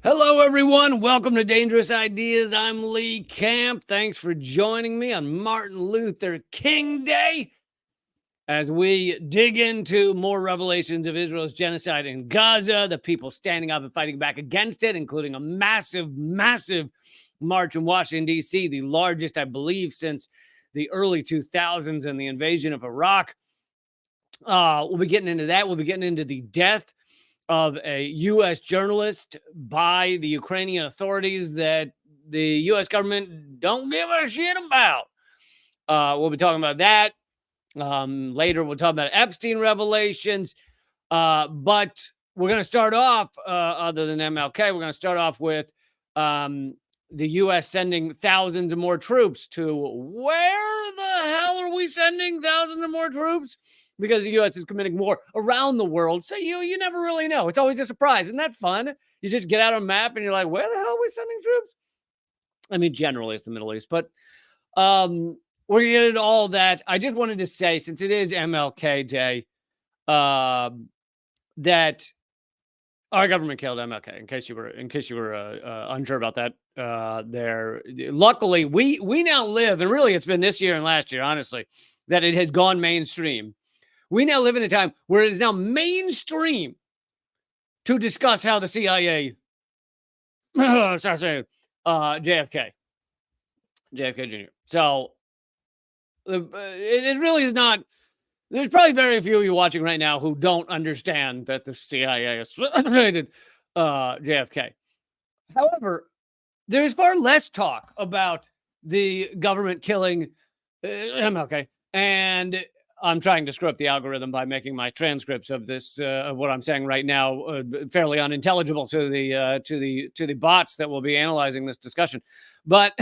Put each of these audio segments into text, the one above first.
Hello, everyone. Welcome to Dangerous Ideas. I'm Lee Camp. Thanks for joining me on Martin Luther King Day as we dig into more revelations of Israel's genocide in Gaza, the people standing up and fighting back against it, including a massive march in Washington, D.C., the largest, I believe, since the early 2000s and the invasion of Iraq. We'll be getting into that. We'll be getting into the death of a U.S. journalist by the Ukrainian authorities that the U.S. government don't give a shit about. We'll be talking about that. Later, we'll talk about Epstein revelations. But we're going to start off, other than MLK, we're going to start off with the U.S. sending thousands of more troops to where the hell are we sending thousands of more troops? Because the U.S. is committing war around the world. So you never really know. It's always a surprise. Isn't that fun? You just get out a map and you're like, where the hell are we sending troops? I mean, generally it's the Middle East, but we're going to get into all that. I just wanted to say, since it is MLK Day, that our government killed MLK. In case you were unsure about that, luckily we now live, and really it's been this year and last year, honestly, that it has gone mainstream. We now live in a time where it is now mainstream to discuss how the CIA assassinated JFK Jr. So it really is not. There's probably very few of you watching right now who don't understand that the CIA assassinated JFK. However, there is far less talk about the government killing MLK, and I'm trying to screw up the algorithm by making my transcripts of this of what I'm saying right now fairly unintelligible to the bots that will be analyzing this discussion. But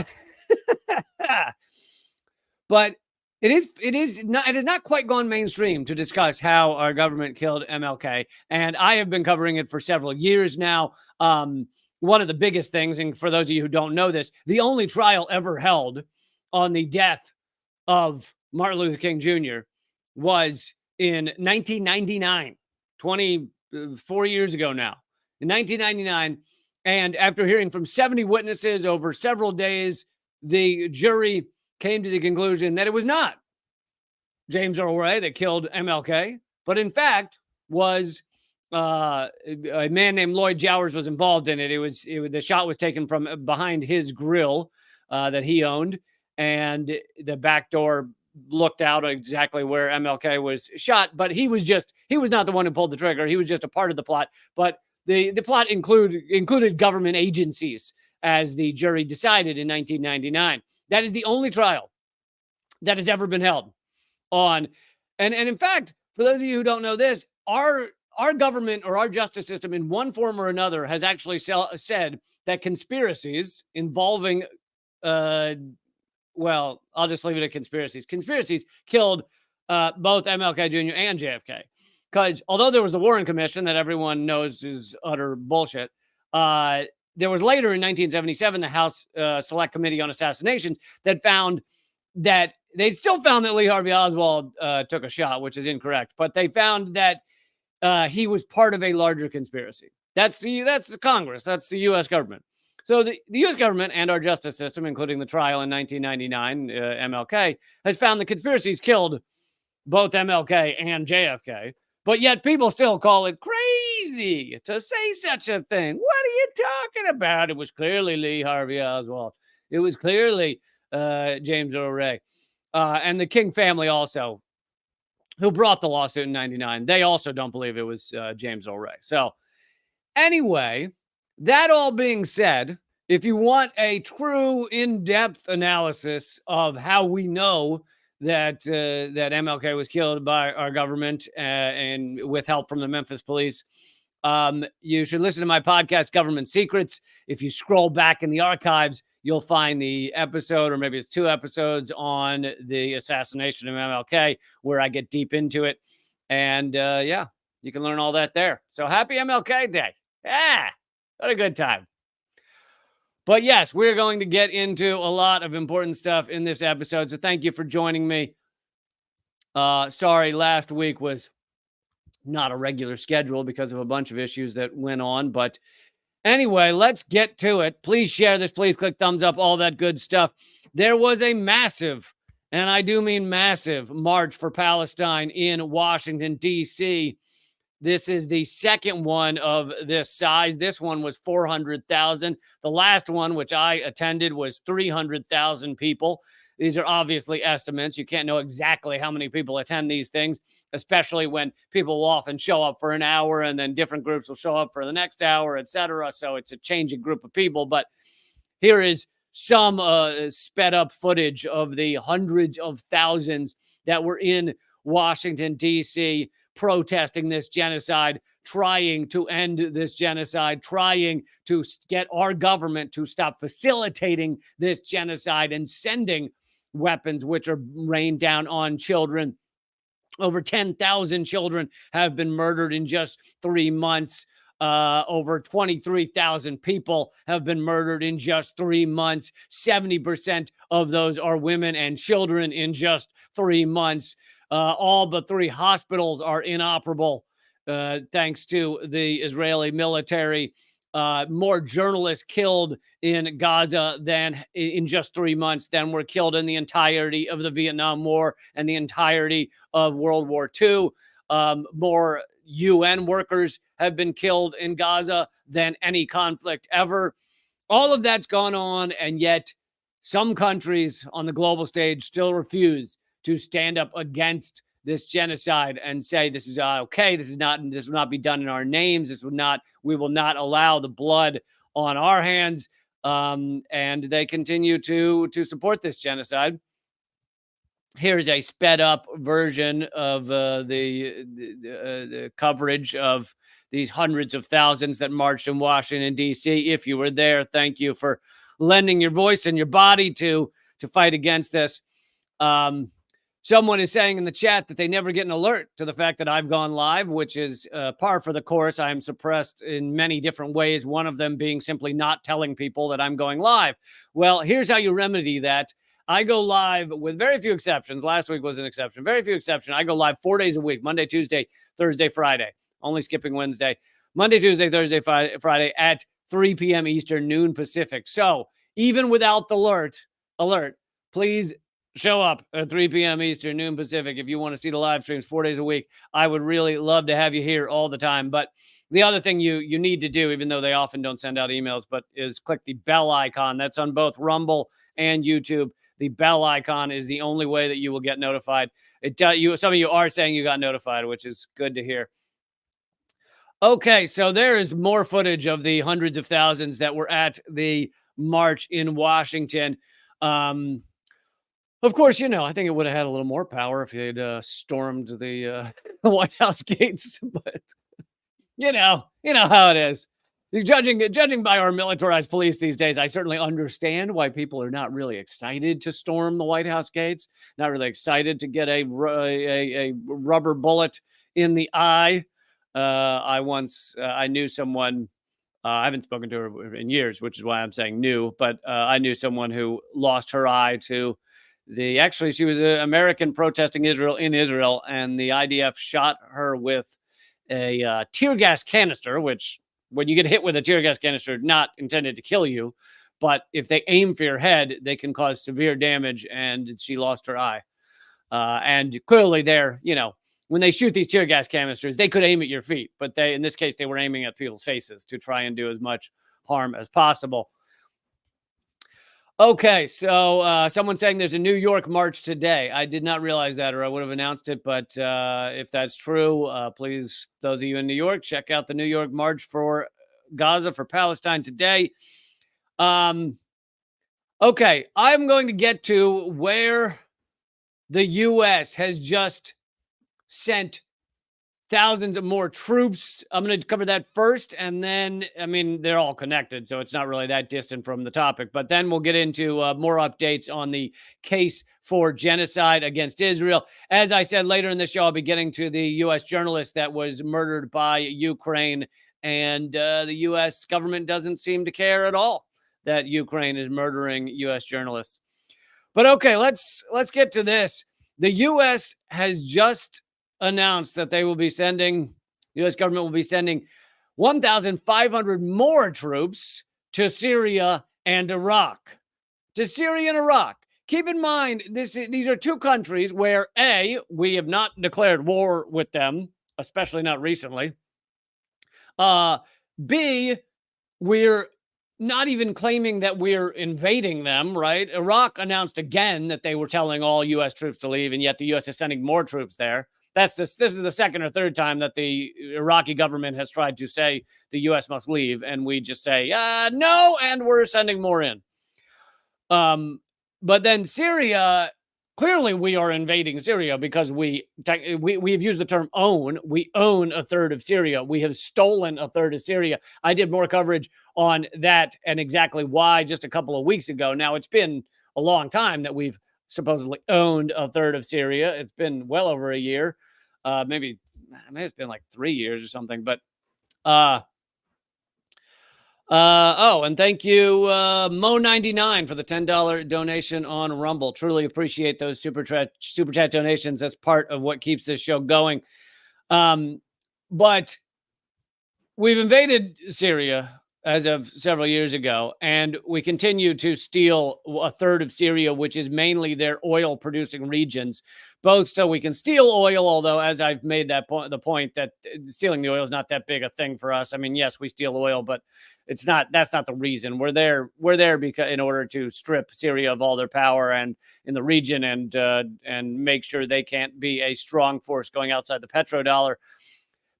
but it has not quite gone mainstream to discuss how our government killed MLK, and I have been covering it for several years now. One of the biggest things, and for those of you who don't know this, the only trial ever held on the death of Martin Luther King Jr. was in 1999, 24 years ago now, in 1999. And after hearing from 70 witnesses over several days, the jury came to the conclusion that it was not James Earl Ray that killed MLK, but in fact was a man named Lloyd Jowers was involved in it. The shot was taken from behind his grill that he owned, and the back door looked out exactly where MLK was shot, but he was not the one who pulled the trigger. He was just a part of the plot. But the plot included government agencies, as the jury decided in 1999. That is the only trial that has ever been held on. And in fact, for those of you who don't know this, our government or our justice system in one form or another has actually said that conspiracies involving well, I'll just leave it at conspiracies. Conspiracies killed both MLK Jr. and JFK. Because although there was the Warren Commission that everyone knows is utter bullshit, there was later in 1977 the House Select Committee on Assassinations that found that they still found that Lee Harvey Oswald took a shot, which is incorrect. But they found that he was part of a larger conspiracy. That's the Congress. That's the U.S. government. So the U.S. government and our justice system, including the trial in 1999, MLK, has found the conspiracies killed both MLK and JFK. But yet people still call it crazy to say such a thing. What are you talking about? It was clearly Lee Harvey Oswald. It was clearly James Earl Ray. And the King family also, who brought the lawsuit in 99, they also don't believe it was James Earl Ray. So anyway, that all being said, if you want a true in-depth analysis of how we know that MLK was killed by our government and with help from the Memphis police, you should listen to my podcast, Government Secrets. If you scroll back in the archives, you'll find the episode, or maybe it's 2 episodes, on the assassination of MLK, where I get deep into it. And yeah, you can learn all that there. So happy MLK Day. Yeah. What a good time. But yes, we're going to get into a lot of important stuff in this episode. So thank you for joining me. Sorry, last week was not a regular schedule because of a bunch of issues that went on. But Anyway, let's get to it. Please share this. Please click thumbs up, all that good stuff. There was a massive, and I do mean massive, march for Palestine in Washington, D.C. This is the second one of this size. This one was 400,000. The last one, which I attended, was 300,000 people. These are obviously estimates. You can't know exactly how many people attend these things, especially when people will often show up for an hour and then different groups will show up for the next hour, etc. So it's a changing group of people. But here is some sped up footage of the hundreds of thousands that were in Washington, D.C., protesting this genocide, trying to end this genocide, trying to get our government to stop facilitating this genocide and sending weapons which are rained down on children. Over 10,000 children have been murdered in just 3 months. Over 23,000 people have been murdered in just 3 months. 70% of those are women and children in just 3 months. All but 3 hospitals are inoperable, thanks to the Israeli military. More journalists killed in Gaza than in just 3 months than were killed in the entirety of the Vietnam War and the entirety of World War II. More UN workers have been killed in Gaza than any conflict ever. All of that's gone on, and yet some countries on the global stage still refuse to stand up against this genocide and say this is okay. This will not be done in our names. We will not allow the blood on our hands. And they continue to support this genocide. Here's a sped up version of the coverage of these hundreds of thousands that marched in Washington, D.C. If you were there, thank you for lending your voice and your body to fight against this. Someone is saying in the chat that they never get an alert to the fact that I've gone live, which is par for the course. I am suppressed in many different ways, one of them being simply not telling people that I'm going live. Well, here's how you remedy that. I go live with very few exceptions. Last week was an exception. Very few exceptions. I go live 4 days a week, Monday, Tuesday, Thursday, Friday. Only skipping Wednesday. Monday, Tuesday, Thursday, Friday at 3 p.m. Eastern, noon Pacific. So even without the alert, please show up at 3 p.m. Eastern, noon Pacific. If you want to see the live streams 4 days a week, I would really love to have you here all the time. But the other thing you need to do, even though they often don't send out emails, but is click the bell icon. That's on both Rumble and YouTube. The bell icon is the only way that you will get notified. Some of you are saying you got notified, which is good to hear. Okay, so there is more footage of the hundreds of thousands that were at the march in Washington. Of course, I think it would have had a little more power if they'd stormed the White House gates, but you know how it is. Judging by our militarized police these days, I certainly understand why people are not really excited to storm the White House gates, not really excited to get a rubber bullet in the eye. I knew someone, I haven't spoken to her in years, which is why I'm saying new, but I knew someone who lost her eye to she was an American protesting Israel in Israel, and the IDF shot her with a tear gas canister, which when you get hit with a tear gas canister, not intended to kill you, but if they aim for your head, they can cause severe damage, and she lost her eye. And clearly when they shoot these tear gas canisters, they could aim at your feet, but in this case, they were aiming at people's faces to try and do as much harm as possible. Okay, so someone saying there's a New York march today. I did not realize that, or I would have announced it. But if that's true, please, those of you in New York, check out the New York March for Gaza, for Palestine today. Okay, I'm going to get to where the U.S. has just sent thousands of more troops. I'm going to cover that first, and then, they're all connected, so it's not really that distant from the topic. But then we'll get into more updates on the case for genocide against Israel. As I said, later in the show, I'll be getting to the U.S. journalist that was murdered by Ukraine, and the U.S. government doesn't seem to care at all that Ukraine is murdering U.S. journalists. But okay, let's get to this. The U.S. has just announced that the U.S. government will be sending 1,500 more troops to Syria and Iraq. To Syria and Iraq. Keep in mind, these are two countries where, A, we have not declared war with them, especially not recently. B, we're not even claiming that we're invading them, right? Iraq announced again that they were telling all U.S. troops to leave, and yet the U.S. is sending more troops there. This is the second or third time that the Iraqi government has tried to say the U.S. must leave, and we just say, no, and we're sending more in. But then Syria, clearly we are invading Syria because we've used the term own. We own a third of Syria. We have stolen a third of Syria. I did more coverage on that and exactly why just a couple of weeks ago. Now, it's been a long time that we've supposedly owned a third of Syria. It's been well over a year. Maybe it's been like 3 years or something. But and thank you, Mo99 for the $10 donation on Rumble. Truly appreciate those super chat donations. That's part of what keeps this show going. But we've invaded Syria as of several years ago, and we continue to steal a third of Syria, which is mainly their oil-producing regions, both so we can steal oil, although, as I've made the point that stealing the oil is not that big a thing for us. I mean, yes, we steal oil, but that's not the reason. We're there because in order to strip Syria of all their power and in the region and make sure they can't be a strong force going outside the petrodollar.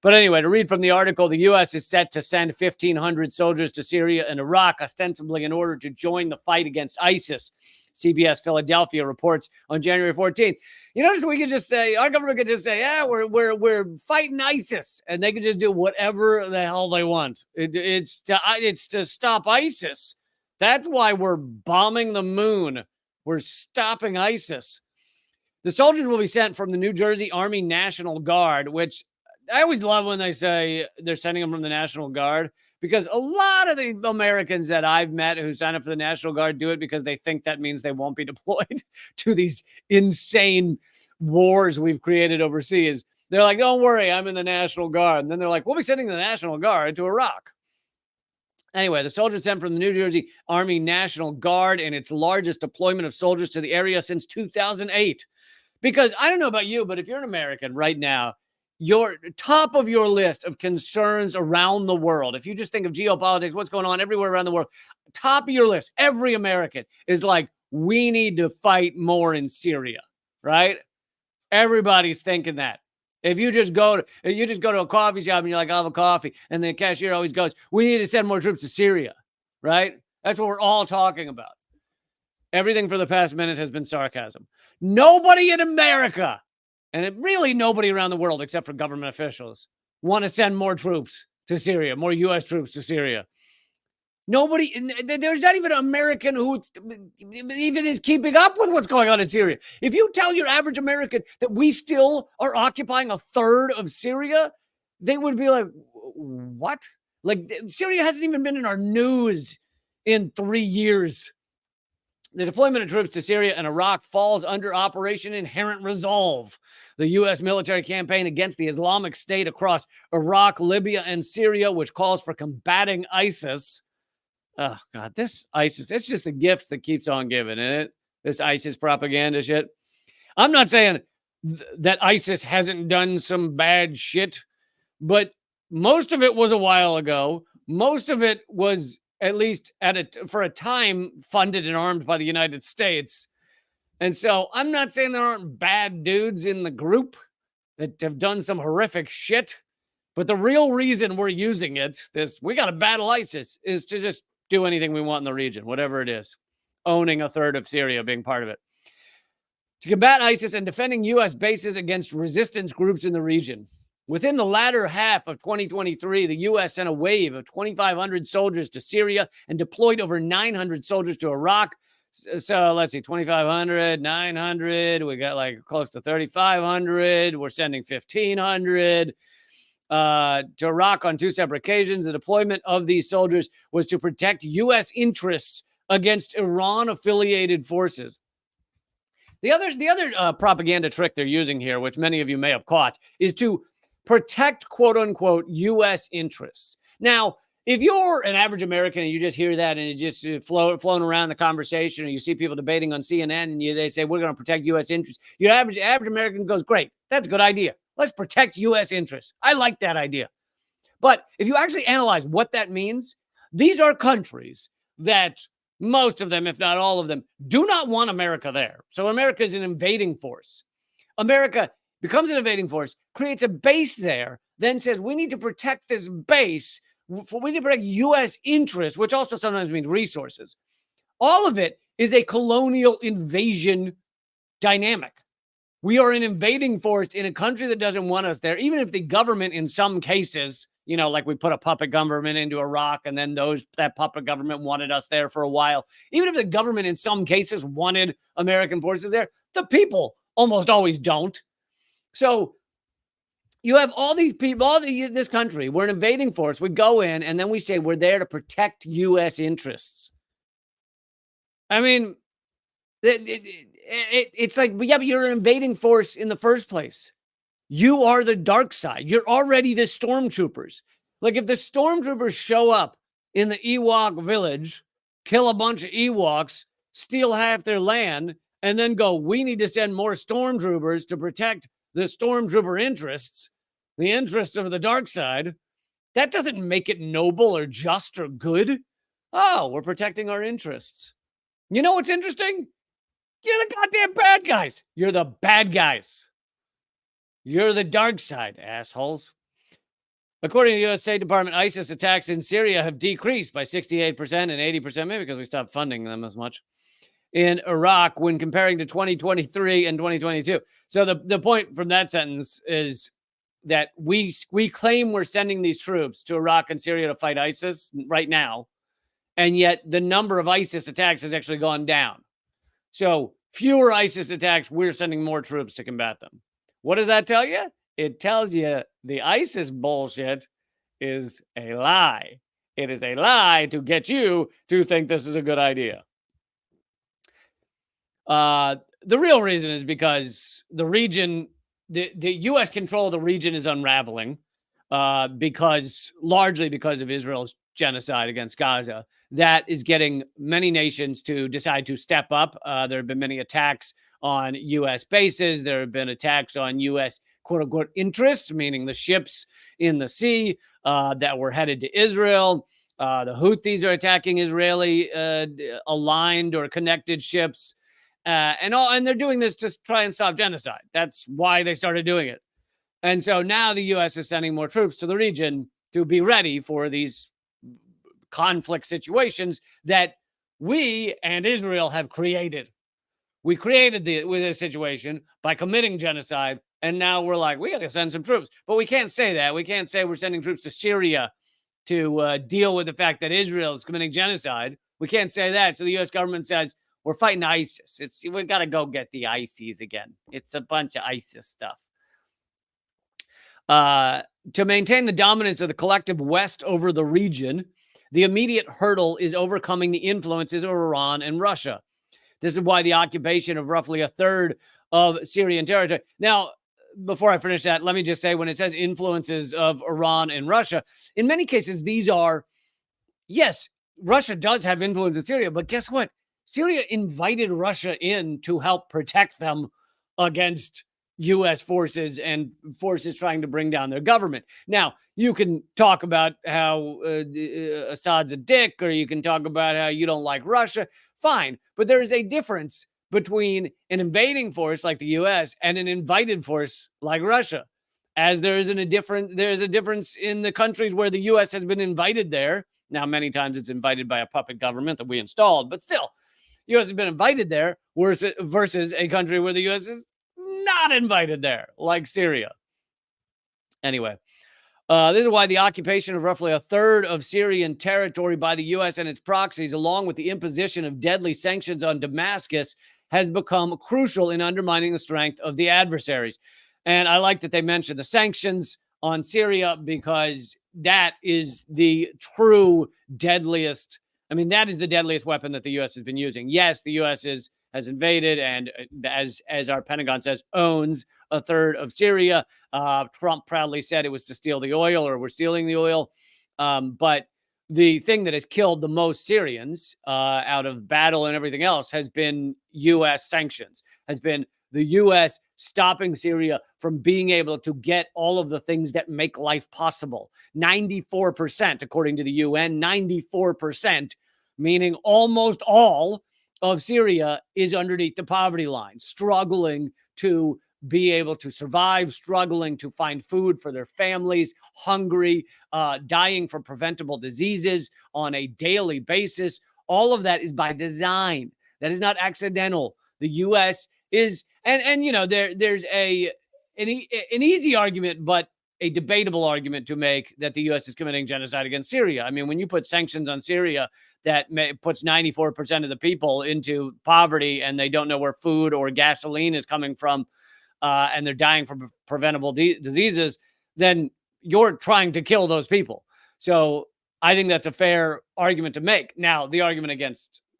But anyway, to read from the article, the U.S. is set to send 1,500 soldiers to Syria and Iraq, ostensibly in order to join the fight against ISIS. CBS Philadelphia reports on January 14th. You notice we could just say, our government could just say, we're fighting ISIS, and they could just do whatever the hell they want. It's to stop ISIS. That's why we're bombing the moon. We're stopping ISIS. The soldiers will be sent from the New Jersey Army National Guard, which I always love when they say they're sending them from the National Guard, because a lot of the Americans that I've met who sign up for the National Guard do it because they think that means they won't be deployed to these insane wars we've created overseas. They're like, don't worry, I'm in the National Guard. And then they're like, we'll be sending the National Guard to Iraq. Anyway, the soldiers sent from the New Jersey Army National Guard in its largest deployment of soldiers to the area since 2008. Because I don't know about you, but if you're an American right now, your top of your list of concerns around the world, if you just think of geopolitics, what's going on everywhere around the world, top of your list, every American is like, we need to fight more in Syria, right? Everybody's thinking that. If you just go to a coffee shop and you're like, I'll have a coffee, and the cashier always goes, we need to send more troops to Syria, right? That's what we're all talking about. Everything for the past minute has been sarcasm. Nobody in America, and really nobody around the world except for government officials, want to send more troops to Syria, more U.S. troops to Syria. Nobody, there's not even an American who even is keeping up with what's going on in Syria. If you tell your average American that we still are occupying a third of Syria, they would be like, what? Like, Syria hasn't even been in our news in 3 years. The deployment of troops to Syria and Iraq falls under Operation Inherent Resolve, the U.S. military campaign against the Islamic State across Iraq, Libya, and Syria, which calls for combating ISIS. Oh, God, this ISIS, it's just a gift that keeps on giving, isn't it? This ISIS propaganda shit. I'm not saying that ISIS hasn't done some bad shit, but most of it was a while ago. Most of it was at least for a time funded and armed by the United States. And so I'm not saying there aren't bad dudes in the group that have done some horrific shit, but the real reason we're using it, we got to battle ISIS, is to just do anything we want in the region, whatever it is, owning a third of Syria being part of it. To combat ISIS and defending U.S. bases against resistance groups in the region. Within the latter half of 2023, the U.S. sent a wave of 2,500 soldiers to Syria and deployed over 900 soldiers to Iraq. So let's see, 2,500, 900. We got like close to 3,500. We're sending 1,500 to Iraq on two separate occasions. The deployment of these soldiers was to protect U.S. interests against Iran-affiliated forces. The other propaganda trick they're using here, which many of you may have caught, is to protect, quote unquote, U.S. interests. Now, if you're an average American and you just hear that and it just flown around the conversation, or you see people debating on CNN and they say, we're going to protect U.S. interests, your average American goes, great, that's a good idea. Let's protect U.S. interests. I like that idea. But if you actually analyze what that means, these are countries that most of them, if not all of them, do not want America there. So America is an invading force. America becomes an invading force, creates a base there, then says, we need to protect this base. We need to protect U.S. interests, which also sometimes means resources. All of it is a colonial invasion dynamic. We are an invading force in a country that doesn't want us there, even if the government in some cases, like we put a puppet government into Iraq and then that puppet government wanted us there for a while. Even if the government in some cases wanted American forces there, the people almost always don't. So you have all these people, this country, we're an invading force. We go in and then we say we're there to protect U.S. interests. I mean, it's like, yeah, but you're an invading force in the first place. You are the dark side. You're already the stormtroopers. Like if the stormtroopers show up in the Ewok village, kill a bunch of Ewoks, steal half their land, and then go, we need to send more stormtroopers to protect the stormtrooper interests, the interests of the dark side, that doesn't make it noble or just or good. Oh, we're protecting our interests. You know what's interesting? You're the goddamn bad guys. You're the bad guys. You're the dark side, assholes. According to the U.S. State Department, ISIS attacks in Syria have decreased by 68% and 80%, maybe because we stopped funding them as much, in Iraq when comparing to 2023 and 2022. So the point from that sentence is that we claim we're sending these troops to Iraq and Syria to fight ISIS right now, and yet the number of ISIS attacks has actually gone down. So fewer ISIS attacks, we're sending more troops to combat them. What does that tell you? It tells you the ISIS bullshit is a lie. It is a lie to get you to think this is a good idea. The real reason is because the region, the U.S. control of the region is unraveling largely because of Israel's genocide against Gaza. That is getting many nations to decide to step up. There have been many attacks on U.S. bases. There have been attacks on U.S. quote-unquote interests, meaning the ships in the sea that were headed to Israel. The Houthis are attacking Israeli aligned or connected ships. And they're doing this to try and stop genocide. That's why they started doing it. And so now the U.S. is sending more troops to the region to be ready for these conflict situations that we and Israel have created. We created this situation by committing genocide, and now we're like, we got to send some troops. But we can't say that. We can't say we're sending troops to Syria to deal with the fact that Israel is committing genocide. We can't say that. So the U.S. government says, we're fighting ISIS. We got to go get the ISIS again. It's a bunch of ISIS stuff. To maintain the dominance of the collective West over the region, the immediate hurdle is overcoming the influences of Iran and Russia. This is why the occupation of roughly a third of Syrian territory. Now, before I finish that, let me just say, when it says influences of Iran and Russia, in many cases, these are, yes, Russia does have influence in Syria, but guess what? Syria invited Russia in to help protect them against U.S. forces and forces trying to bring down their government. Now, you can talk about how Assad's a dick, or you can talk about how you don't like Russia. Fine. But there is a difference between an invading force like the U.S. and an invited force like Russia. As there is a difference in the countries where the U.S. has been invited there. Now, many times it's invited by a puppet government that we installed, but still, U.S. has been invited there versus a country where the U.S. is not invited there, like Syria. Anyway, this is why the occupation of roughly a third of Syrian territory by the U.S. and its proxies, along with the imposition of deadly sanctions on Damascus, has become crucial in undermining the strength of the adversaries. And I like that they mentioned the sanctions on Syria, because that is the true deadliest. I mean, that is the deadliest weapon that the U.S. has been using. Yes, the U.S. has invaded and, as our Pentagon says, owns a third of Syria. Trump proudly said it was to steal the oil, or we're stealing the oil. But the thing that has killed the most Syrians out of battle and everything else has been U.S. sanctions, has been the U.S. stopping Syria from being able to get all of the things that make life possible. 94%, according to the UN, 94%, meaning almost all of Syria is underneath the poverty line, struggling to be able to survive, struggling to find food for their families, hungry, dying from preventable diseases on a daily basis. All of that is by design. That is not accidental. The U.S. is, and you know, there's an easy argument, but a debatable argument to make that the U.S. is committing genocide against Syria. I mean, when you put sanctions on Syria that puts 94% of the people into poverty and they don't know where food or gasoline is coming from, and they're dying from preventable diseases, then you're trying to kill those people. So I think that's a fair argument to make. Now, the argument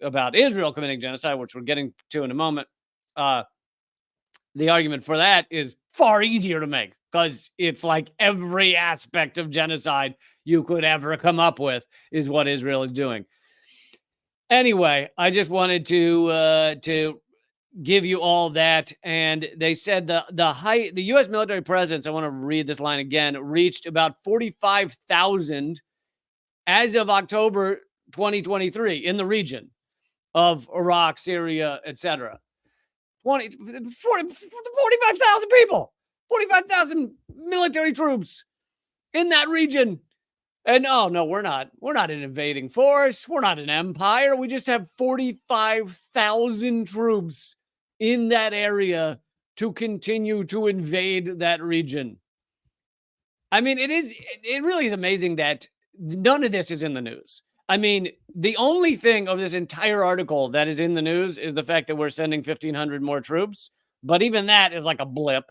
about Israel committing genocide, which we're getting to in a moment, the argument for that is far easier to make because it's like every aspect of genocide you could ever come up with is what Israel is doing. Anyway, I just wanted to give you all that. And they said the U.S. military presence, I want to read this line again, reached about 45,000 as of October 2023 in the region of Iraq, Syria, etc. 45,000 people, 45,000 military troops in that region. And oh, no, we're not an invading force. We're not an empire. We just have 45,000 troops in that area to continue to invade that region. I mean, it really is amazing that none of this is in the news. I mean, the only thing of this entire article that is in the news is the fact that we're sending 1,500 more troops. But even that is like a blip.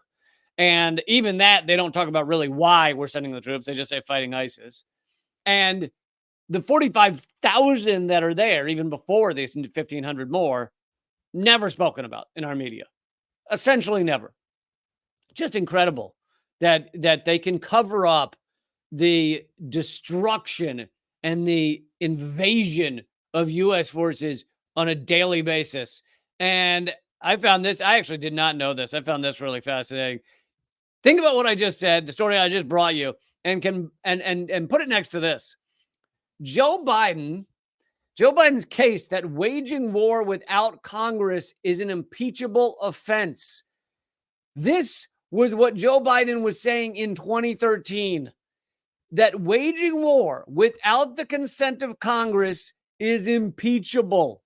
And even that, they don't talk about really why we're sending the troops. They just say fighting ISIS. And the 45,000 that are there, even before these 1,500 more, never spoken about in our media. Essentially never. Just incredible that they can cover up the destruction and the invasion of U.S. forces on a daily basis. And I found this, I actually did not know this. I found this really fascinating. Think about what I just said, the story I just brought you, and put it next to this. Joe Biden's case that waging war without Congress is an impeachable offense. This was what Joe Biden was saying in 2013, that waging war without the consent of Congress is impeachable.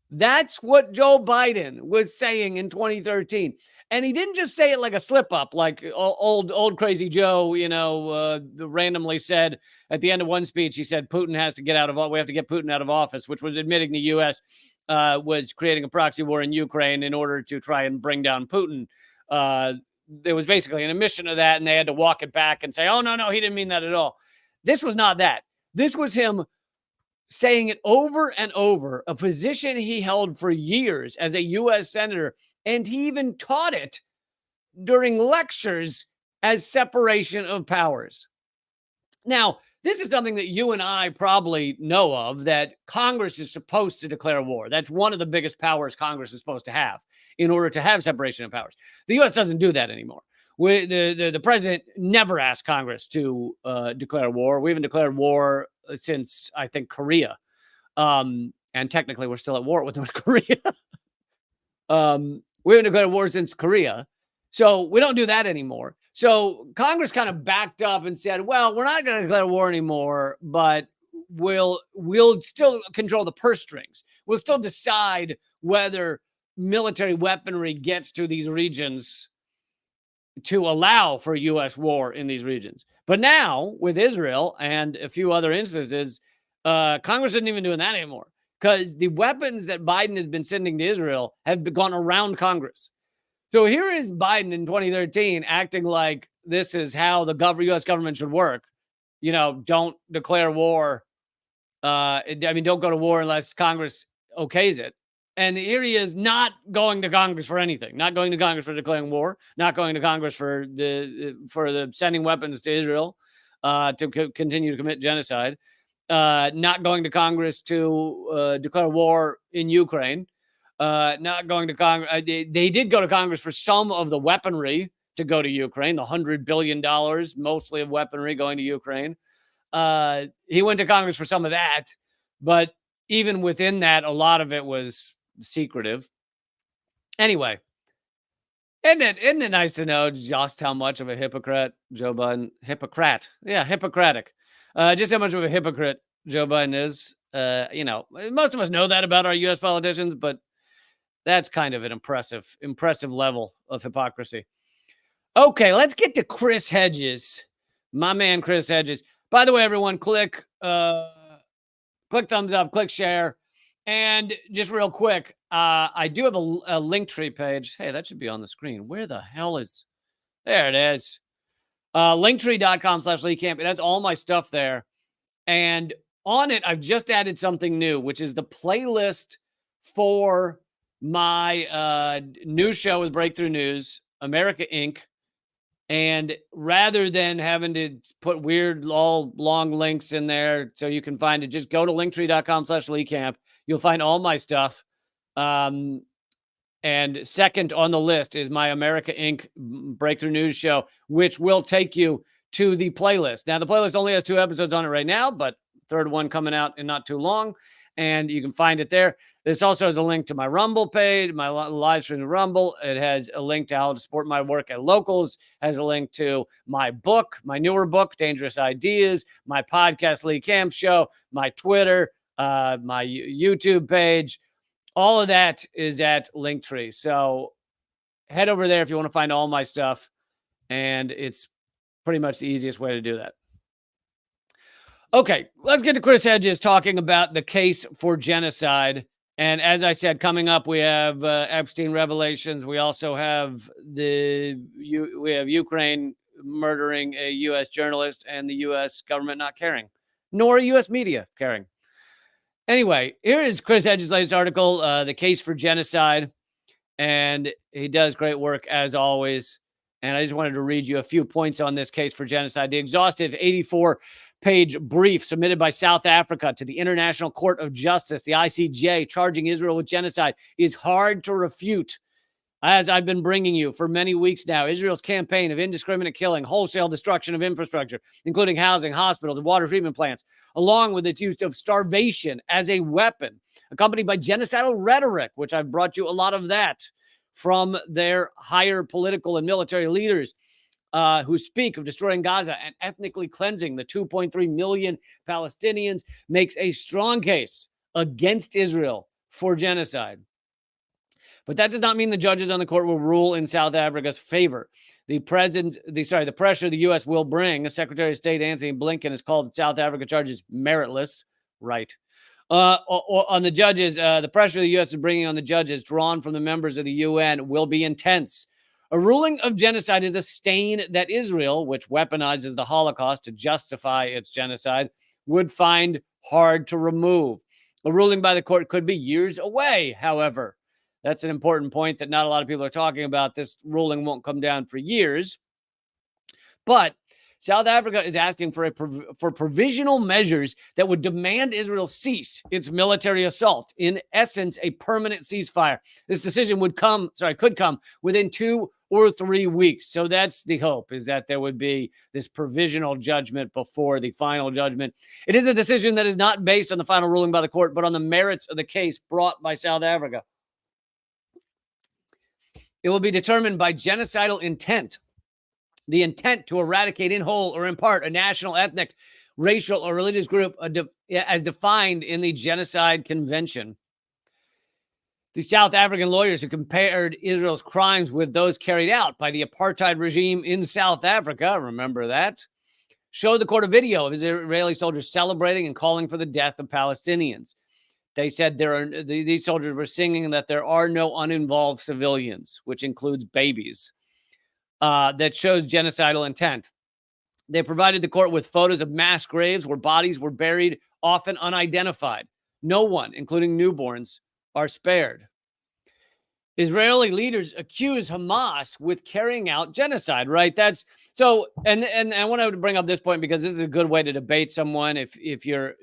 That's what Joe Biden was saying in 2013. And he didn't just say it like a slip up, like old crazy Joe, randomly said at the end of one speech, he said, we have to get Putin out of office, which was admitting the U.S. Was creating a proxy war in Ukraine in order to try and bring down Putin. There was basically an admission of that, and they had to walk it back and say, oh, no, he didn't mean that at all. This was not that. This was him saying it over and over, a position he held for years as a U.S. senator, and he even taught it during lectures as separation of powers. Now, this is something that you and I probably know of, that Congress is supposed to declare war. That's one of the biggest powers Congress is supposed to have in order to have separation of powers. The U.S. doesn't do that anymore. The president never asked Congress to declare war. We haven't declared war since, I think, Korea. And technically, we're still at war with North Korea. We haven't declared war since Korea. So we don't do that anymore. So Congress kind of backed up and said, well, we're not going to declare war anymore, but we'll still control the purse strings. We'll still decide whether military weaponry gets to these regions to allow for U.S. war in these regions. But now, with Israel and a few other instances, Congress isn't even doing that anymore, because the weapons that Biden has been sending to Israel have gone around Congress. So here is Biden in 2013 acting like this is how the U.S. government should work. Don't declare war. Don't go to war unless Congress okays it. And here he is not going to Congress for anything, not going to Congress for declaring war, not going to Congress for the sending weapons to Israel. to continue to commit genocide, not going to Congress to declare war in Ukraine, not going to Congress. They did go to Congress for some of the weaponry to go to Ukraine, the $100 billion, mostly of weaponry going to Ukraine. He went to Congress for some of that, but even within that, a lot of it was secretive. Anyway, isn't it nice to know just how much of a hypocrite Joe Biden, hypocrite, yeah, hippocratic, just how much of a hypocrite Joe Biden is. Most of us know that about our U.S. politicians, but that's kind of an impressive level of hypocrisy. Okay, let's get to Chris Hedges, my man, Chris Hedges. By the way, everyone, click thumbs up, click share. And just real quick, I do have a Linktree page. Hey, that should be on the screen. Where the hell is... There it is. Linktree.com/Lee Camp. That's all my stuff there. And on it, I've just added something new, which is the playlist for my new show with Breakthrough News, America Inc. And rather than having to put weird, long links in there so you can find it, just go to linktree.com/Lee Camp. You'll find all my stuff. And second on the list is my America Inc. Breakthrough News show, which will take you to the playlist. Now, the playlist only has 2 episodes on it right now, but third one coming out in not too long, and you can find it there. This also has a link to my Rumble page, my live stream Rumble. It has a link to how to support my work at Locals, has a link to my book, my newer book, Dangerous Ideas, my podcast, Lee Camp Show, my Twitter, my YouTube page. All of that is at Linktree. So head over there if you want to find all my stuff. And it's pretty much the easiest way to do that. Okay, let's get to Chris Hedges talking about the case for genocide. And as I said, coming up, we have Epstein revelations. We also have Ukraine murdering a U.S. journalist and the U.S. government not caring, nor U.S. media caring. Anyway, here is Chris Hedges' latest article, The Case for Genocide. And he does great work, as always. And I just wanted to read you a few points on this case for genocide. The exhaustive 84-page brief submitted by South Africa to the International Court of Justice, the ICJ, charging Israel with genocide is hard to refute. As I've been bringing you for many weeks now, Israel's campaign of indiscriminate killing, wholesale destruction of infrastructure, including housing, hospitals, and water treatment plants, along with its use of starvation as a weapon, accompanied by genocidal rhetoric, which I've brought you a lot of that from their higher political and military leaders who speak of destroying Gaza and ethnically cleansing the 2.3 million Palestinians, makes a strong case against Israel for genocide. But that does not mean the judges on the court will rule in South Africa's favor. The pressure the U.S. will bring, Secretary of State Anthony Blinken has called South Africa charges meritless. Right. On the judges, the pressure the U.S. is bringing on the judges, drawn from the members of the UN, will be intense. A ruling of genocide is a stain that Israel, which weaponizes the Holocaust to justify its genocide, would find hard to remove. A ruling by the court could be years away, however. That's an important point that not a lot of people are talking about. This ruling won't come down for years. But South Africa is asking for provisional measures that would demand Israel cease its military assault. In essence, a permanent ceasefire. This decision could come within 2 or 3 weeks. So that's the hope, is that there would be this provisional judgment before the final judgment. It is a decision that is not based on the final ruling by the court, but on the merits of the case brought by South Africa. It will be determined by genocidal intent, the intent to eradicate in whole or in part a national, ethnic, racial, or religious group as defined in the Genocide Convention. The South African lawyers who compared Israel's crimes with those carried out by the apartheid regime in South Africa, remember that, showed the court a video of Israeli soldiers celebrating and calling for the death of Palestinians. They said these soldiers were singing that there are no uninvolved civilians, which includes babies. That shows genocidal intent. They provided the court with photos of mass graves where bodies were buried, often unidentified. No one, including newborns, are spared. Israeli leaders accuse Hamas with carrying out genocide, right? That's so, and I want to bring up this point because this is a good way to debate someone. If you're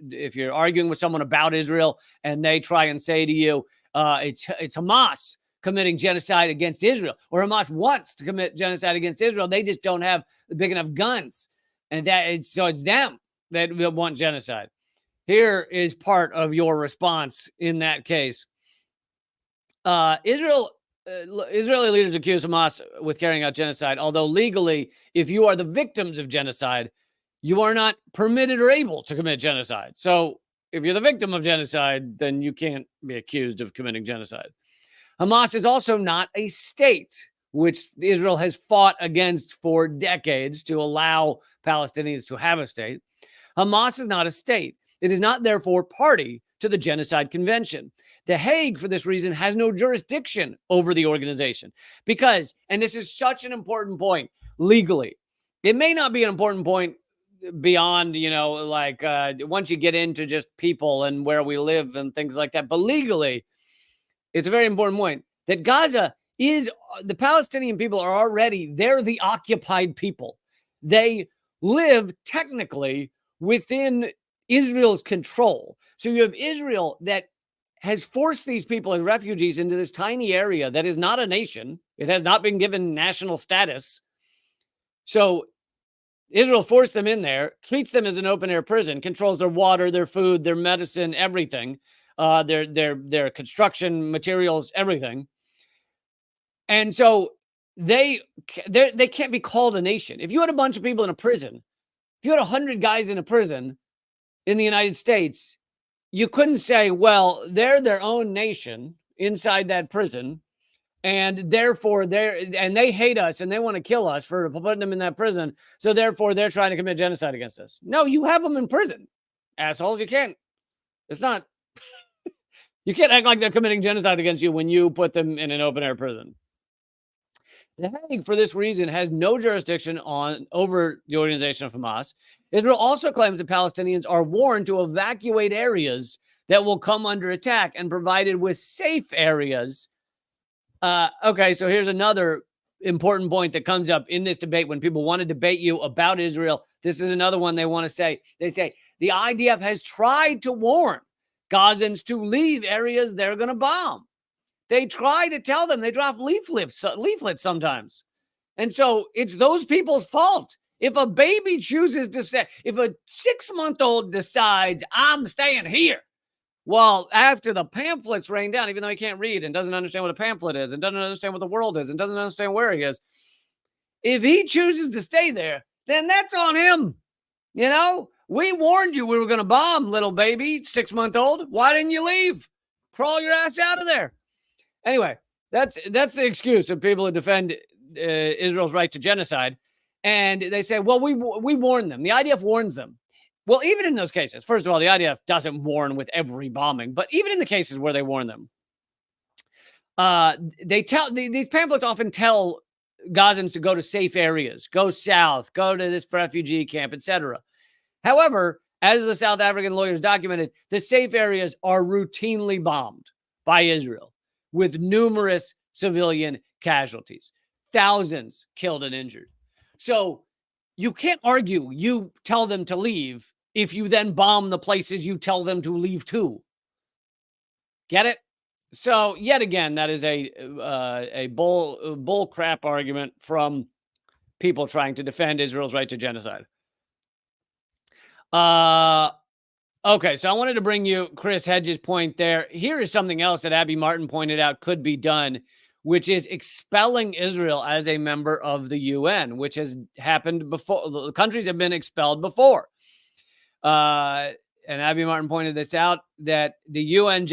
arguing with someone about Israel and they try and say to you, it's Hamas committing genocide against Israel, or Hamas wants to commit genocide against Israel, they just don't have big enough guns, and so it's them that want genocide. Here is part of your response in that case. Israeli leaders accuse Hamas with carrying out genocide, although legally, if you are the victims of genocide, you are not permitted or able to commit genocide. So if you're the victim of genocide, then you can't be accused of committing genocide. Hamas is also not a state, which Israel has fought against for decades to allow Palestinians to have a state. Hamas is not a state. It is not, therefore, party to the Genocide Convention. The Hague, for this reason, has no jurisdiction over the organization because, and this is such an important point legally, it may not be an important point beyond, like once you get into just people and where we live and things like that, but legally, it's a very important point that Gaza is, the Palestinian people are already, they're the occupied people. They live technically within Israel's control. So you have Israel that has forced these people as refugees into this tiny area that is not a nation. It has not been given national status. So Israel forced them in there, treats them as an open-air prison, controls their water, their food, their medicine, everything, their construction materials, everything. And so they can't be called a nation. If you had a bunch of people in a prison, if you had 100 guys in a prison in the United States, you couldn't say, well, they're their own nation inside that prison, and therefore they hate us and they want to kill us for putting them in that prison, so therefore they're trying to commit genocide against us. No, you have them in prison, assholes. You can't. It's not. You can't act like they're committing genocide against you when you put them in an open-air prison. The Hague, for this reason, has no jurisdiction over the organization of Hamas. Israel also claims that Palestinians are warned to evacuate areas that will come under attack and provided with safe areas. Okay, so here's another important point that comes up in this debate when people want to debate you about Israel. This is another one they want to say. They say the IDF has tried to warn Gazans to leave areas they're going to bomb. They try to tell them, they drop leaflets sometimes. And so it's those people's fault. If a baby chooses to say, if a 6-month-old decides, I'm staying here, well, after the pamphlets rain down, even though he can't read and doesn't understand what a pamphlet is and doesn't understand what the world is and doesn't understand where he is, if he chooses to stay there, then that's on him. We warned you we were going to bomb, little baby, 6-month-old. Why didn't you leave? Crawl your ass out of there. Anyway, that's the excuse of people who defend Israel's right to genocide. And they say, well, we warn them. The IDF warns them. Well, even in those cases, first of all, the IDF doesn't warn with every bombing, but even in the cases where they warn them, these pamphlets often tell Gazans to go to safe areas, go south, go to this refugee camp, etc. However, as the South African lawyers documented, the safe areas are routinely bombed by Israel, with numerous civilian casualties, thousands killed and injured. So you can't argue you tell them to leave if you then bomb the places you tell them to leave to. Get it? So yet again, that is a bull crap argument from people trying to defend Israel's right to genocide. Okay, so I wanted to bring you Chris Hedges' point there. Here is something else that Abby Martin pointed out could be done, which is expelling Israel as a member of the UN, which has happened before. The countries have been expelled before. And Abby Martin pointed this out, that the UN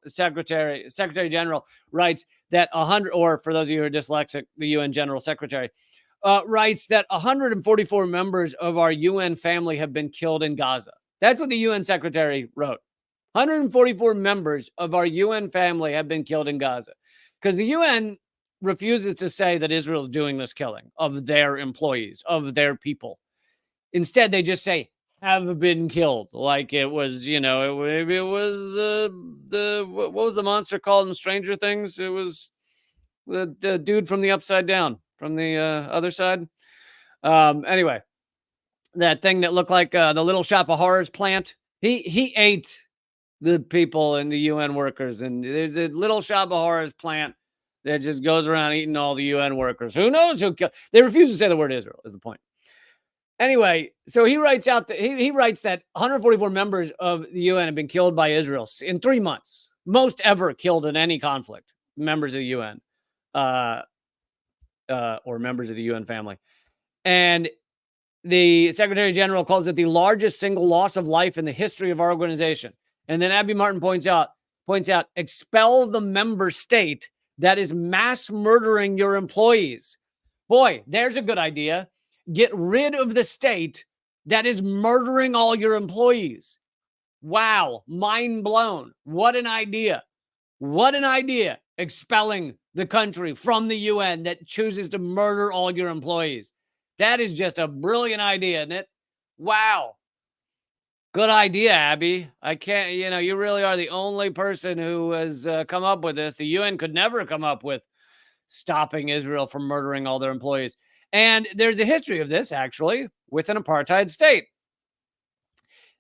Secretary General writes that 100, or for those of you who are dyslexic, the UN General Secretary writes that 144 members of our UN family have been killed in Gaza. That's what the UN secretary wrote. 144 members of our UN family have been killed in Gaza, because the UN refuses to say that Israel's doing this killing of their employees, of their people. Instead, they just say have been killed, like it was, it was the what was the monster called in Stranger Things? It was the dude from the Upside Down, from the other side. Anyway, that thing that looked like the Little Shop of Horrors plant. He ate the people and the UN workers, and there's a Little Shop of Horrors plant that just goes around eating all the UN workers. Who knows who killed? They refuse to say the word Israel. Is the point? Anyway, so he writes out that he writes that 144 members of the UN have been killed by Israel in 3 months, most ever killed in any conflict. Members of the UN, or members of the UN family, and the Secretary General calls it the largest single loss of life in the history of our organization. And then Abby Martin points out, expel the member state that is mass murdering your employees. Boy, there's a good idea. Get rid of the state that is murdering all your employees. Wow, mind blown. What an idea. What an idea. Expelling the country from the UN that chooses to murder all your employees. That is just a brilliant idea, isn't it? Wow. Good idea, Abby. I can't, you really are the only person who has come up with this. The UN could never come up with stopping Israel from murdering all their employees. And there's a history of this, actually, with an apartheid state.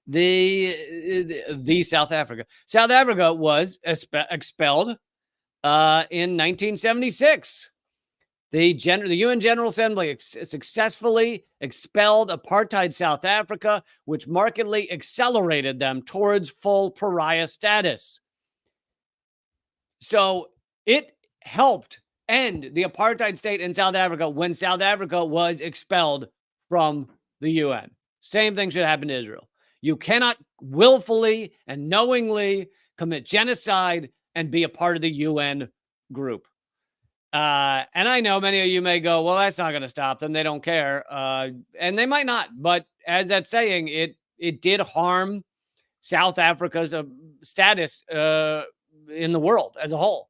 The South Africa. South Africa was expelled in 1976. The UN General Assembly successfully expelled apartheid South Africa, which markedly accelerated them towards full pariah status. So it helped end the apartheid state in South Africa when South Africa was expelled from the UN. Same thing should happen to Israel. You cannot willfully and knowingly commit genocide and be a part of the UN group. And I know many of you may go, well, that's not going to stop them. They don't care. And they might not. But as that's saying, it did harm South Africa's status in the world as a whole.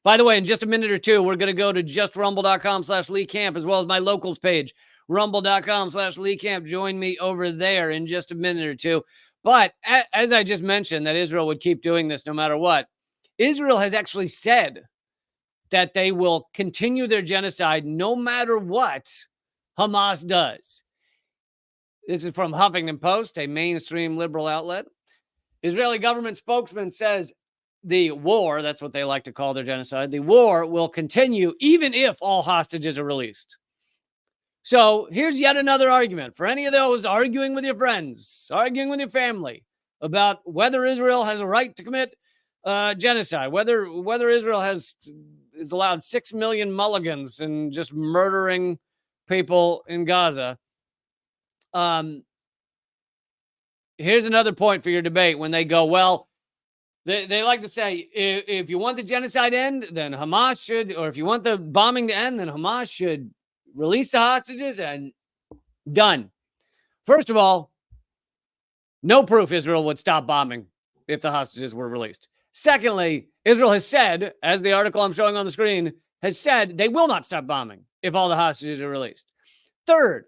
By the way, in just a minute or two, we're going to go to justrumble.com/Lee Camp, as well as my locals page, rumble.com/Lee Camp. Join me over there in just a minute or two. But as I just mentioned, that Israel would keep doing this no matter what. Israel has actually said that they will continue their genocide no matter what Hamas does. This is from Huffington Post, a mainstream liberal outlet. Israeli government spokesman says the war, that's what they like to call their genocide, the war will continue even if all hostages are released. So here's yet another argument for any of those arguing with your friends, arguing with your family about whether Israel has a right to commit genocide, whether Israel is allowed 6 million mulligans and just murdering people in Gaza. Here's another point for your debate when they go, well, they like to say, if you want the genocide to end, then Hamas should, or if you want the bombing to end, then Hamas should release the hostages and done. First of all, no proof Israel would stop bombing if the hostages were released. Secondly, Israel has said, as the article I'm showing on the screen has said, they will not stop bombing if all the hostages are released. Third,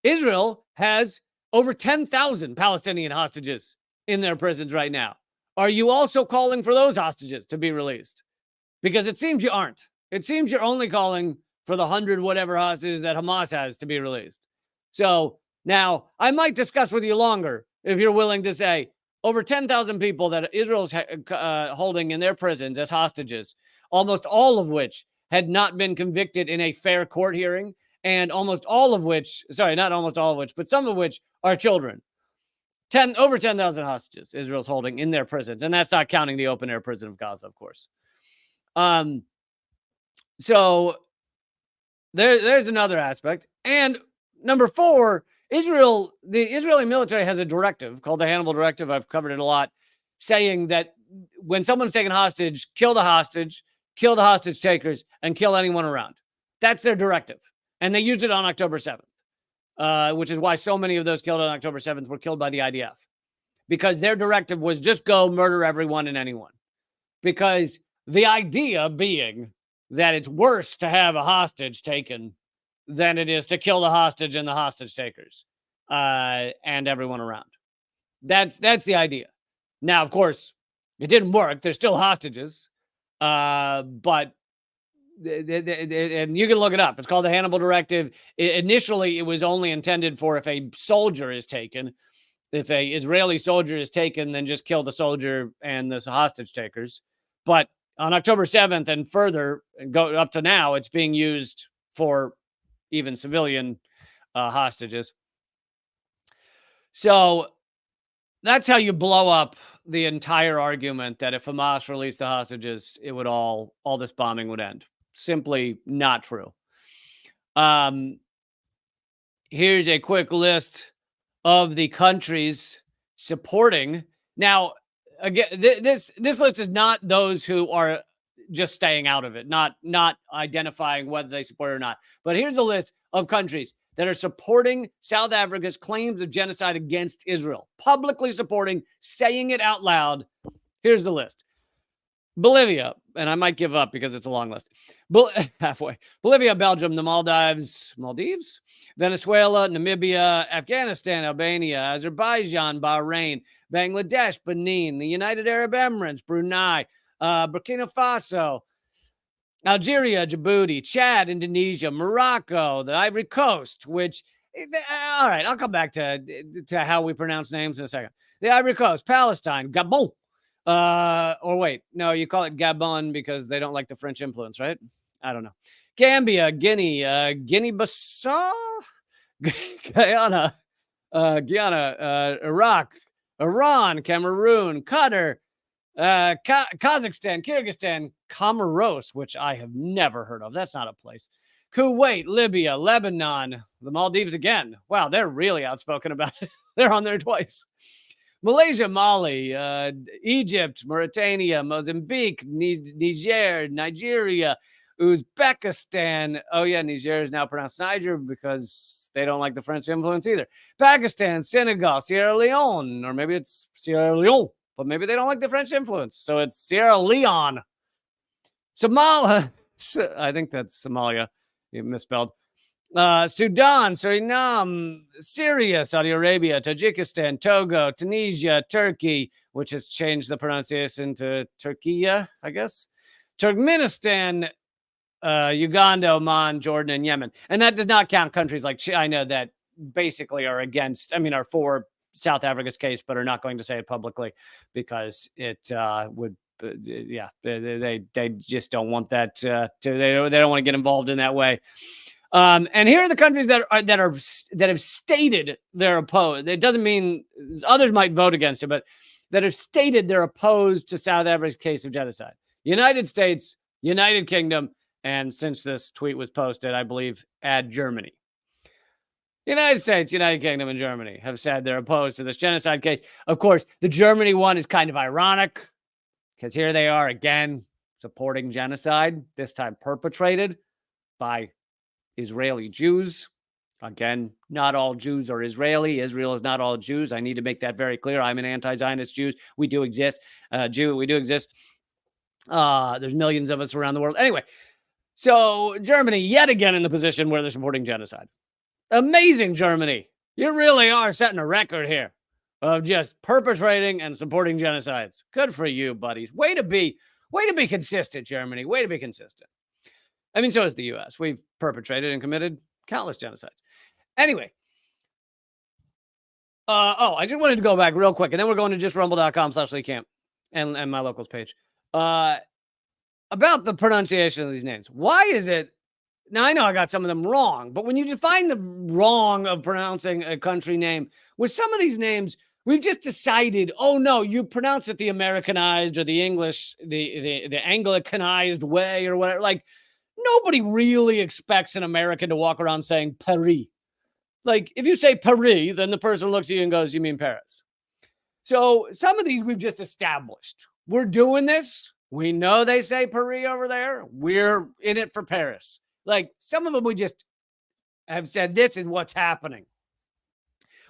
Israel has over 10,000 Palestinian hostages in their prisons right now. Are you also calling for those hostages to be released? Because it seems you aren't. It seems you're only calling for the 100 whatever hostages that Hamas has to be released. So now I might discuss with you longer if you're willing to say over 10,000 people that Israel's holding in their prisons as hostages, almost all of which had not been convicted in a fair court hearing, and almost all of which, sorry, not almost all of which, but some of which are children. Over 10,000 hostages Israel's holding in their prisons, and that's not counting the open air prison of Gaza, of course. So there's another aspect. And number four, the Israeli military has a directive called the Hannibal Directive. I've covered it a lot, saying that when someone's taken hostage, kill the hostage takers, and kill anyone around. That's their directive. And they used it on October 7th, which is why so many of those killed on October 7th were killed by the IDF. Because their directive was just go murder everyone and anyone. Because the idea being that it's worse to have a hostage taken than it is to kill the hostage and the hostage takers and everyone around. That's the idea. Now, of course, it didn't work. There's still hostages. But and you can look it up. It's called the Hannibal Directive. Initially, it was only intended for if a soldier is taken. If a Israeli soldier is taken, then just kill the soldier and the hostage takers. But on October 7th and further, go up to now, it's being used for even civilian hostages. So that's how you blow up the entire argument that if Hamas released the hostages, it would all this bombing would end. Simply not true. Here's a quick list of the countries supporting. Now, again, this list is not those who are just staying out of it, not identifying whether they support it or not. But here's a list of countries that are supporting South Africa's claims of genocide against Israel, publicly supporting, saying it out loud. Here's the list. Bolivia, and I might give up because it's a long list. Halfway. Bolivia, Belgium, the Maldives, Venezuela, Namibia, Afghanistan, Albania, Azerbaijan, Bahrain, Bangladesh, Benin, the United Arab Emirates, Brunei, Burkina Faso, Algeria, Djibouti, Chad, Indonesia, Morocco, the Ivory Coast, which, all right, I'll come back to how we pronounce names in a second. The Ivory Coast, Palestine, Gabon. Or wait, no, you call it Gabon because they don't like the French influence, right? I don't know. Gambia, Guinea, Guinea-Bissau, Guyana, Iraq, Iran, Cameroon, Qatar, Kazakhstan, Kyrgyzstan, Comoros, which I have never heard of. That's not a place. Kuwait, Libya, Lebanon, the Maldives again. Wow, they're really outspoken about it. They're on there twice. Malaysia, Mali, Egypt, Mauritania, Mozambique, Niger, Nigeria, Uzbekistan. Oh, yeah, Niger is now pronounced Niger because they don't like the French influence either. Pakistan, Senegal, Sierra Leone, or maybe it's Sierra Leone, but maybe they don't like the French influence. So it's Sierra Leone. Somalia, I think that's Somalia. You misspelled. Sudan, Suriname, Syria, Saudi Arabia, Tajikistan, Togo, Tunisia, Turkey, which has changed the pronunciation to Turkiya, I guess. Turkmenistan, Uganda, Oman, Jordan, and Yemen. And that does not count countries like China that basically are for South Africa's case, but are not going to say it publicly because it would, they just don't want that they don't want to get involved in that way. And here are the countries that have stated they're opposed. It doesn't mean others might vote against it, but that have stated they're opposed to South Africa's case of genocide. United States, United Kingdom, and since this tweet was posted, I believe, add Germany. United States, United Kingdom, and Germany have said they're opposed to this genocide case. Of course, the Germany one is kind of ironic because here they are again supporting genocide, this time perpetrated by Israeli Jews. Again, not all Jews are Israeli. Israel is not all Jews. I need to make that very clear. I'm an anti-Zionist Jew. We do exist. We do exist. There's millions of us around the world. Anyway, so Germany yet again in the position where they're supporting genocide. Amazing, Germany. You really are setting a record here of just perpetrating and supporting genocides. Good for you, buddies. Way to be consistent, Germany. Way to be consistent. I mean, so is the U.S. We've perpetrated and committed countless genocides. Anyway. I just wanted to go back real quick, and then we're going to justrumble.com/LeeCamp and my locals page. About the pronunciation of these names. Why is it? Now, I know I got some of them wrong, but when you define the wrong of pronouncing a country name, with some of these names, we've just decided, oh, no, you pronounce it the Americanized or the English, the Anglicanized way or whatever. Like, nobody really expects an American to walk around saying Paris. Like, if you say Paris, then the person looks at you and goes, you mean Paris. So some of these we've just established. We're doing this. We know they say Paris over there. We're in it for Paris. Like, some of them we just have said, this is what's happening.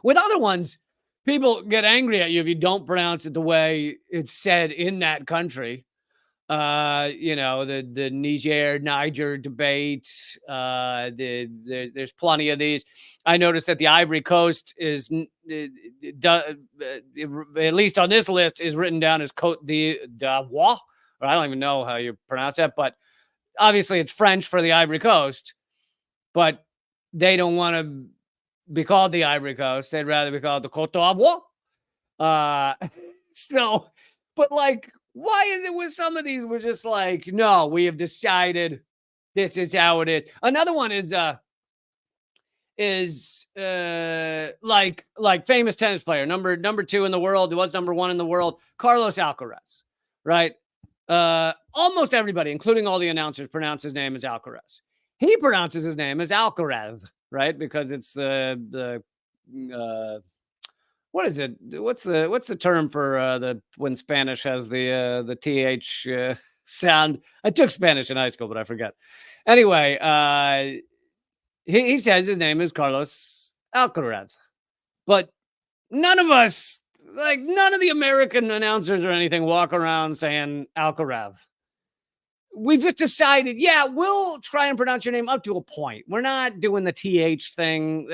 With other ones, people get angry at you if you don't pronounce it the way it's said in that country. The Niger debate. There's plenty of these. I noticed that the Ivory Coast is, at least on this list, is written down as Côte d'Ivoire or I don't even know how you pronounce that, but obviously it's French for the Ivory Coast, but they don't want to be called the Ivory Coast. They'd rather be called the Cote d'Ivoire. So, but like, why is it with some of these? We're just like, no, we have decided this is how it is. Another one like famous tennis player, number 2 in the world, who was number 1 in the world, Carlos Alcaraz, right? Almost everybody, including all the announcers, pronounce his name as Alcaraz. He pronounces his name as Alcaraz, right? Because it's the what is it? What's the term for the when Spanish has the th sound? I took Spanish in high school, but I forget. Anyway, he says his name is Carlos Alcaraz, but none of us, like none of the American announcers or anything, walk around saying Alcaraz. We've just decided, yeah, we'll try and pronounce your name up to a point. We're not doing the th thing.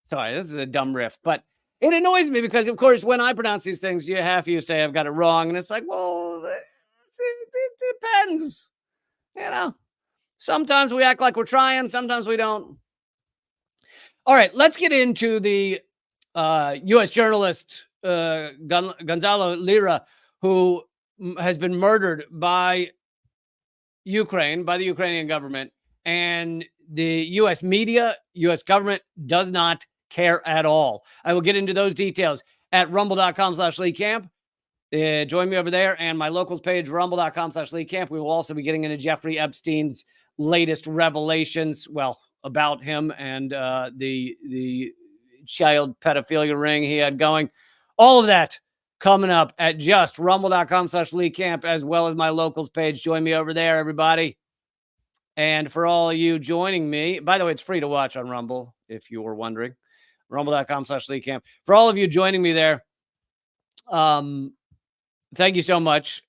Sorry, this is a dumb riff, but it annoys me because, of course, when I pronounce these things, half of you say I've got it wrong, and it's like, well, it depends, you know. Sometimes we act like we're trying, sometimes we don't. All right, let's get into the U.S. journalist Gonzalo Lira, who has been murdered by Ukraine, by the Ukrainian government, and the U.S. media, U.S. government does not care at all. I will get into those details at rumble.com/LeeCamp. Join me over there, and my locals page, rumble.com/LeeCamp. We will also be getting into Jeffrey Epstein's latest revelations, well, about him and the child pedophilia ring he had going. All of that coming up at just rumble.com/LeeCamp, as well as my locals page. Join me over there, everybody. And for all of you joining me, by the way, it's free to watch on Rumble, if you were wondering. Rumble.com/LeeCamp. For all of you joining me there, thank you so much.